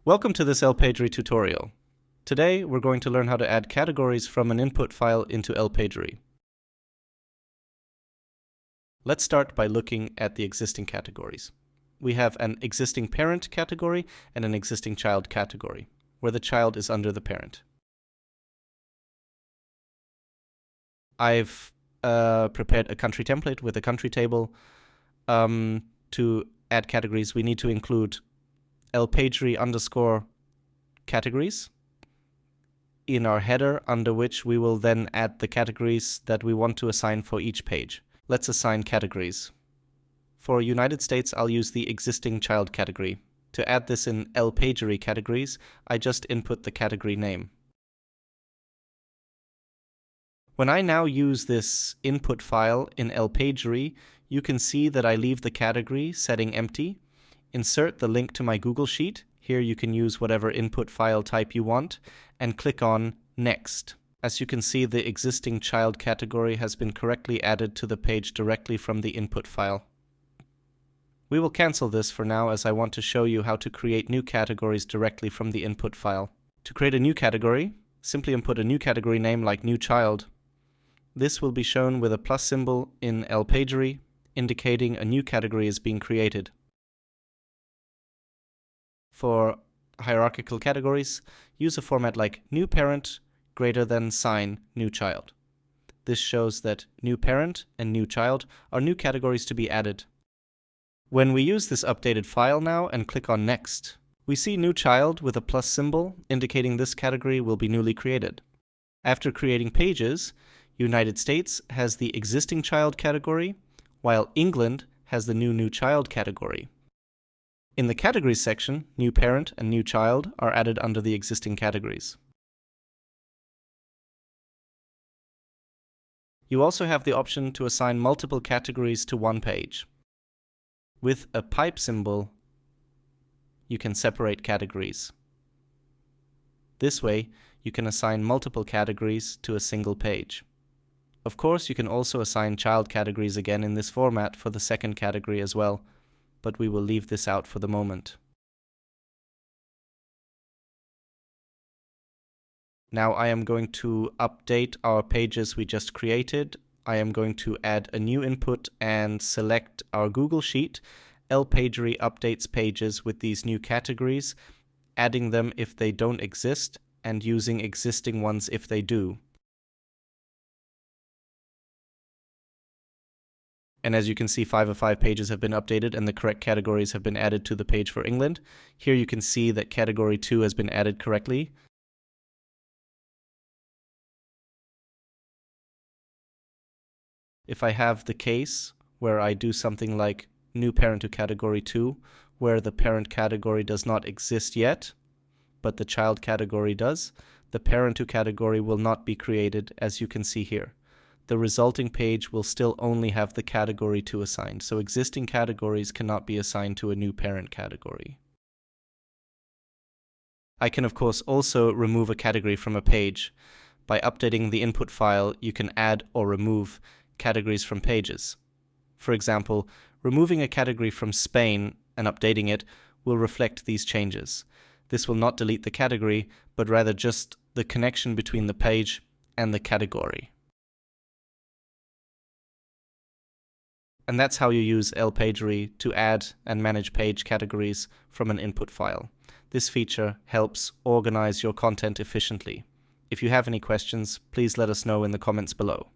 Welcome to this LPagery tutorial. Today we're going to learn how to add categories from an input file into LPagery. Let's start by looking at the existing categories. We have an existing parent category and an existing child category, where the child is under the parent. I've prepared a country template with a country table. To add categories, we need to include LPagery_ categories in our header, under which we will then add the categories that we want to assign for each page. Let's assign categories. For United States, I'll use the existing child category. To add this in LPagery categories, I just input the category name. When I now use this input file in LPagery, you can see that I leave the category setting empty. Insert the link to my Google Sheet. Here you can use whatever input file type you want, and click on Next. As you can see, the existing child category has been correctly added to the page directly from the input file. We will cancel this for now, as I want to show you how to create new categories directly from the input file. To create a new category, simply input a new category name like New Child. This will be shown with a plus symbol in LPagery, indicating a new category is being created. For hierarchical categories, use a format like new parent greater than sign new child. This shows that new parent and new child are new categories to be added. When we use this updated file now and click on Next, we see new child with a plus symbol indicating this category will be newly created. After creating pages, United States has the existing child category, while England has the new child category. In the categories section, new parent and new child are added under the existing categories. You also have the option to assign multiple categories to one page. With a pipe symbol, you can separate categories. This way, you can assign multiple categories to a single page. Of course, you can also assign child categories again in this format for the second category as well, but we will leave this out for the moment. Now I am going to update our pages we just created. I am going to add a new input and select our Google Sheet. LPagery updates pages with these new categories, adding them if they don't exist and using existing ones if they do. And as you can see, 5 of 5 pages have been updated and the correct categories have been added to the page for England. Here you can see that category 2 has been added correctly. If I have the case where I do something like new parent to category 2, where the parent category does not exist yet, but the child category does, the parent to category will not be created, as you can see here. The resulting page will still only have the category 2 assigned, so existing categories cannot be assigned to a new parent category. I can of course also remove a category from a page. By updating the input file, you can add or remove categories from pages. For example, removing a category from Spain and updating it will reflect these changes. This will not delete the category, but rather just the connection between the page and the category. And that's how you use LPagery to add and manage page categories from an input file. This feature helps organize your content efficiently. If you have any questions, please let us know in the comments below.